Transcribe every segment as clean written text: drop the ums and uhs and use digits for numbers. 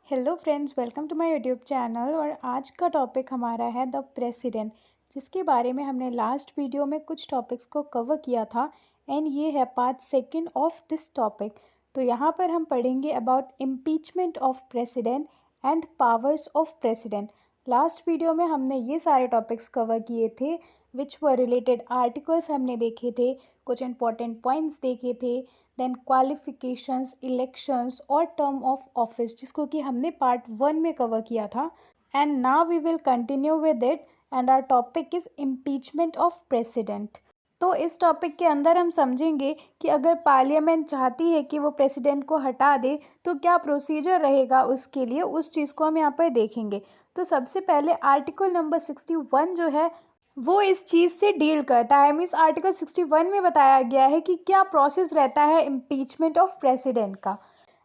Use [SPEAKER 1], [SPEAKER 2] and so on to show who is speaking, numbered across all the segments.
[SPEAKER 1] Hello friends, welcome to my YouTube channel. और आज का टॉपिक हमारा है द प्रेसिडेंट, जिसके बारे में हमने लास्ट वीडियो में कुछ टॉपिक्स को कवर किया था एंड ये है part second of this topic. तो यहाँ पर हम पढ़ेंगे about impeachment of president and powers of president. Last video में हमने ये सारे टॉपिक्स कवर किए थे विच वर रिलेटेड आर्टिकल्स हमने देखे थे, कुछ इंपॉर्टेंट पॉइंट्स देखे थे, देन क्वालिफिकेशंस, इलेक्शंस और टर्म ऑफ ऑफिस, जिसको कि हमने पार्ट 1 में कवर किया था। And now we will continue with it and our topic is impeachment of president. तो इस टॉपिक के अंदर हम समझेंगे कि अगर पार्लियामेंट चाहती है कि वो प्रेसिडेंट को हटा दे तो क्या प्रोसीजर रहेगा उसके लिए, उस चीज़ को हम यहाँ पर देखेंगे। तो सबसे पहले आर्टिकल नंबर 61 जो है वो इस चीज़ से डील करता है। मीन्स आर्टिकल 61 में बताया गया है कि क्या प्रोसेस रहता है इम्पीचमेंट ऑफ प्रेसिडेंट का।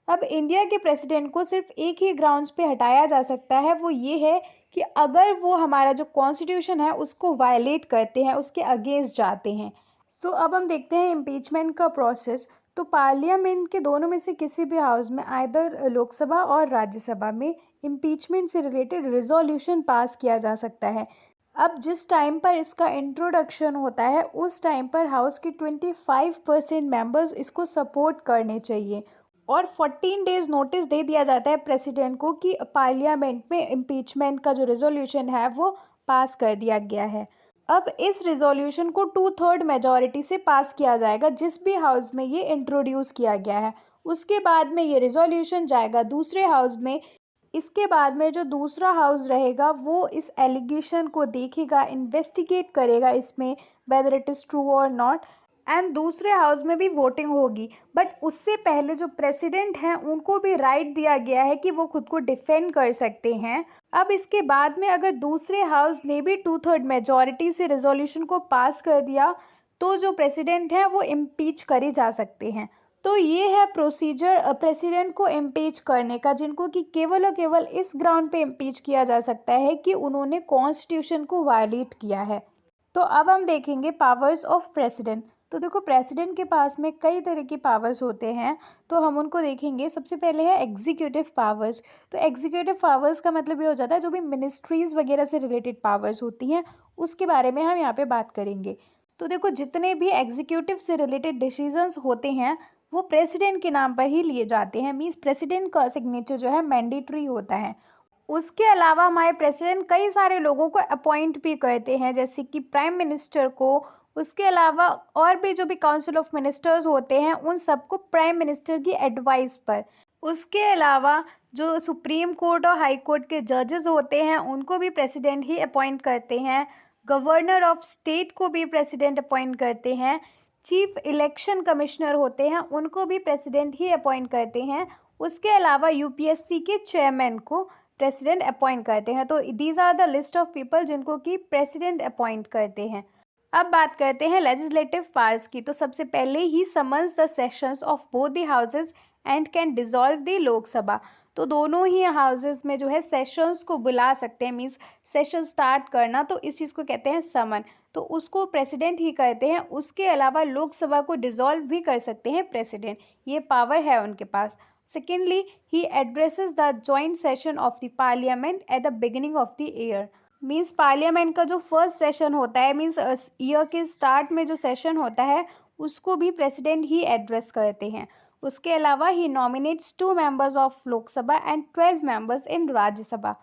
[SPEAKER 1] अब इंडिया के प्रेसिडेंट को सिर्फ एक ही ग्राउंड्स पे हटाया जा सकता है, वो ये है कि अगर वो हमारा जो कॉन्स्टिट्यूशन है उसको वायलेट करते हैं, उसके अगेंस्ट जाते हैं। सो अब हम देखते हैं इम्पीचमेंट का प्रोसेस। तो पार्लियामेंट के दोनों में से किसी भी हाउस में, आइदर लोकसभा और राज्यसभा में, इम्पीचमेंट से रिलेटेड रिजोल्यूशन पास किया जा सकता है। अब जिस टाइम पर इसका इंट्रोडक्शन होता है उस टाइम पर हाउस के 25% मेंबर्स इसको सपोर्ट करने चाहिए और 14 डेज नोटिस दे दिया जाता है प्रेसिडेंट को कि पार्लियामेंट में इम्पीचमेंट का जो रेजोल्यूशन है वो पास कर दिया गया है। अब इस रेजोल्यूशन को 2/3 मेजॉरिटी से पास किया जाएगा जिस भी हाउस में ये इंट्रोड्यूस किया गया है। उसके बाद में ये रेजोल्यूशन जाएगा दूसरे हाउस में। इसके बाद में जो दूसरा हाउस रहेगा वो इस एलिगेशन को देखेगा, इन्वेस्टिगेट करेगा इसमें वेदर इट इज़ ट्रू और नॉट, एंड दूसरे हाउस में भी वोटिंग होगी। बट उससे पहले जो प्रेसिडेंट हैं उनको भी राइट दिया गया है कि वो खुद को डिफेंड कर सकते हैं। अब इसके बाद में अगर दूसरे हाउस ने भी 2/3 मेजॉरिटी से रेजोल्यूशन को पास कर दिया तो जो प्रेसिडेंट हैं वो इम्पीच करे जा सकते हैं। तो ये है प्रोसीजर प्रेसिडेंट को इम्पीच करने का, जिनको कि केवल और केवल इस ग्राउंड पे इम्पीच किया जा सकता है कि उन्होंने कॉन्स्टिट्यूशन को वायलेट किया है। तो अब हम देखेंगे पावर्स ऑफ प्रेसिडेंट। तो देखो, प्रेसिडेंट के पास में कई तरह की पावर्स होते हैं, तो हम उनको देखेंगे। सबसे पहले है एग्जीक्यूटिव पावर्स। तो एग्जीक्यूटिव पावर्स का मतलब ये हो जाता है जो भी मिनिस्ट्रीज़ वगैरह से रिलेटेड पावर्स होती हैं उसके बारे में हम यहाँ पे बात करेंगे। तो देखो, जितने भी एग्जीक्यूटिव से रिलेटेड डिसीजंस होते हैं वो प्रेसिडेंट के नाम पर ही लिए जाते हैं। मीन्स प्रेसिडेंट का सिग्नेचर जो है मैंडेटरी होता है। उसके अलावा हमारे प्रेसिडेंट कई सारे लोगों को अपॉइंट भी करते हैं, जैसे कि प्राइम मिनिस्टर को। उसके अलावा और भी जो भी काउंसिल ऑफ मिनिस्टर्स होते हैं उन सबको प्राइम मिनिस्टर की एडवाइस पर। उसके अलावा जो सुप्रीम कोर्ट और हाई कोर्ट के जजेस होते हैं उनको भी प्रेसिडेंट ही अपॉइंट करते हैं। गवर्नर ऑफ स्टेट को भी प्रेसिडेंट अपॉइंट करते हैं। चीफ इलेक्शन कमिश्नर होते हैं उनको भी प्रेसिडेंट ही अपॉइंट करते हैं। उसके अलावा यूपीएससी के चेयरमैन को प्रेसिडेंट अपॉइंट करते हैं। तो these are the list of people जिनको कि प्रेसिडेंट अपॉइंट करते हैं। अब बात करते हैं लेजिस्लेटिव पावर्स की। तो सबसे पहले he summons the sessions of both the houses and can dissolve the Lok Sabha. तो दोनों ही हाउसेज में जो है सेशंस को बुला सकते हैं। मीन्स सेशन स्टार्ट करना, तो इस चीज़ को कहते हैं समन। तो उसको प्रेसिडेंट ही करते हैं। उसके अलावा लोकसभा को डिसॉल्व भी कर सकते हैं प्रेसिडेंट, ये पावर है उनके पास। Secondly, he addresses the joint session of the parliament at the beginning of the year. Means parliament का जो फर्स्ट सेशन होता है, मीन्स ईयर के स्टार्ट में जो सेशन होता है उसको भी प्रेसिडेंट ही एड्रेस करते हैं। उसके अलावा he nominates 2 members of Lok Sabha and 12 members in Rajya Sabha.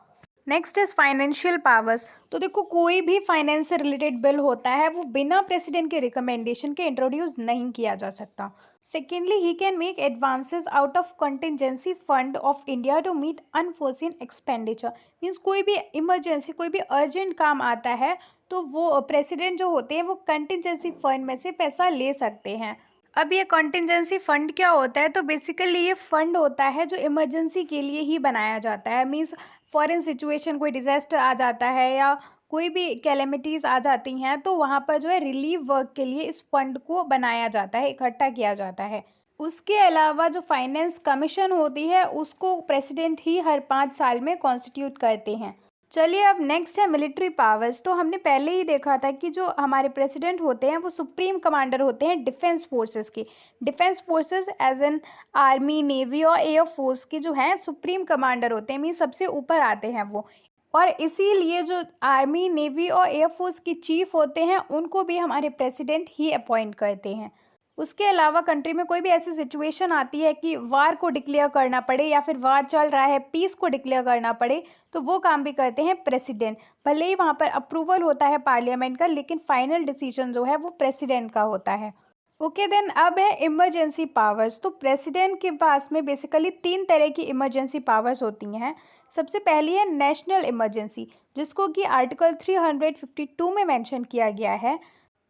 [SPEAKER 1] Next is financial powers. तो देखो, कोई भी फाइनेंस से रिलेटेड बिल होता है वो बिना प्रेसिडेंट के रिकमेंडेशन के इंट्रोड्यूस नहीं किया जा सकता। Secondly, he can make advances out of contingency fund of India to meet unforeseen expenditure. Means कोई भी इमरजेंसी, कोई भी अर्जेंट काम आता है तो वो प्रेसिडेंट जो होते हैं वो कंटिजेंसी फंड में से पैसा ले सकते हैं। अब ये कॉन्टिजेंसी फ़ंड क्या होता है? तो बेसिकली ये फ़ंड होता है जो इमरजेंसी के लिए ही बनाया जाता है। मीन्स फॉरेन सिचुएशन, कोई डिज़ास्टर आ जाता है या कोई भी कैलेमिटीज़ आ जाती हैं तो वहाँ पर जो है रिलीफ वर्क के लिए इस फंड को बनाया जाता है, इकट्ठा किया जाता है। उसके अलावा जो फाइनेंस कमीशन होती है उसको प्रेसिडेंट ही हर 5 साल में कॉन्स्टिट्यूट करते हैं। चलिए अब नेक्स्ट है मिलिट्री पावर्स। तो हमने पहले ही देखा था कि जो हमारे प्रेसिडेंट होते हैं वो सुप्रीम कमांडर होते हैं डिफेंस फोर्सेस के। Defence forces as an army, navy और एयर फोर्स के जो हैं सुप्रीम कमांडर होते हैं, मीन सबसे ऊपर आते हैं वो। और इसीलिए जो आर्मी, नेवी और एयर फोर्स के चीफ होते हैं उनको भी हमारे प्रेसिडेंट ही अपॉइंट करते हैं। उसके अलावा कंट्री में कोई भी ऐसी सिचुएशन आती है कि वार को डिक्लेयर करना पड़े या फिर वार चल रहा है, पीस को डिक्लेयर करना पड़े, तो वो काम भी करते हैं प्रेसिडेंट। भले ही वहाँ पर अप्रूवल होता है पार्लियामेंट का, लेकिन फाइनल डिसीजन जो है वो प्रेसिडेंट का होता है। ओके देन अब है इमरजेंसी पावर्स। तो प्रेसिडेंट के पास में बेसिकली 3 तरह की इमरजेंसी पावर्स होती हैं। सबसे पहली है नेशनल इमरजेंसी, जिसको कि आर्टिकल 352 में मेंशन किया गया है।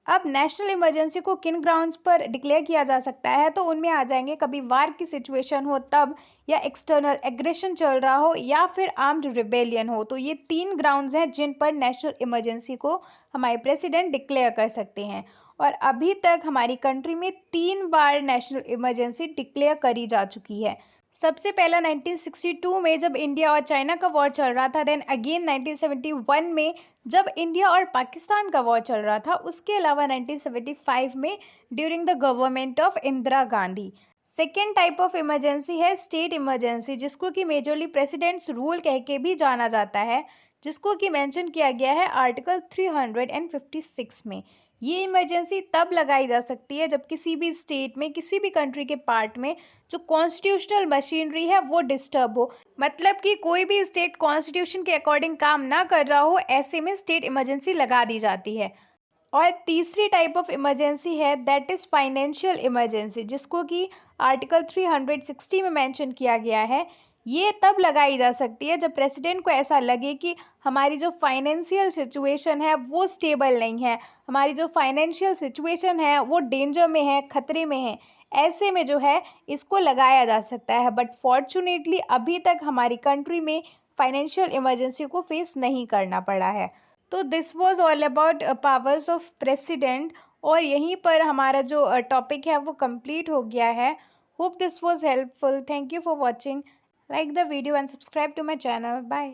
[SPEAKER 1] अब नेशनल इमरजेंसी को किन ग्राउंड्स पर डिक्लेयर किया जा सकता है, तो उनमें आ जाएंगे कभी वार की सिचुएशन हो तब, या एक्सटर्नल एग्रेशन चल रहा हो, या फिर आर्म्ड रिबेलियन हो। तो ये 3 ग्राउंड्स हैं जिन पर नेशनल इमरजेंसी को हमारे प्रेसिडेंट डिक्लेयर कर सकते हैं। और अभी तक हमारी कंट्री में 3 बार नेशनल इमरजेंसी डिक्लेयर करी जा चुकी है। सबसे पहला 1962 में जब इंडिया और चाइना का वॉर चल रहा था, देन अगेन 1971 में जब इंडिया और पाकिस्तान का वॉर चल रहा था, उसके अलावा 1975 में during the government of Indira Gandhi. Second type of emergency है स्टेट इमरजेंसी, जिसको कि मेजरली प्रेसिडेंट्स रूल कह के भी जाना जाता है, जिसको कि मेंशन किया गया है आर्टिकल 356 में। ये इमरजेंसी तब लगाई जा सकती है जब किसी भी स्टेट में, किसी भी कंट्री के पार्ट में जो कॉन्स्टिट्यूशनल मशीनरी है वो डिस्टर्ब हो, मतलब कि कोई भी स्टेट कॉन्स्टिट्यूशन के अकॉर्डिंग काम ना कर रहा हो, ऐसे में स्टेट इमरजेंसी लगा दी जाती है। और तीसरी टाइप ऑफ इमरजेंसी है दैट इज़ फाइनेंशियल इमरजेंसी, जिसको कि आर्टिकल 360 में मेंशन किया गया है। ये तब लगाई जा सकती है जब प्रेसिडेंट को ऐसा लगे कि हमारी जो फाइनेंशियल सिचुएशन है वो स्टेबल नहीं है, हमारी जो फाइनेंशियल सिचुएशन है वो डेंजर में है, खतरे में है। ऐसे में जो है इसको लगाया जा सकता है, बट फॉर्चुनेटली अभी तक हमारी कंट्री में फाइनेंशियल इमरजेंसी को फेस नहीं करना पड़ा है। तो this was all about powers of president, और यहीं पर हमारा जो टॉपिक है वो कंप्लीट हो गया है। Hope this was helpful. Thank you for watching. Like the video and subscribe to my channel. Bye.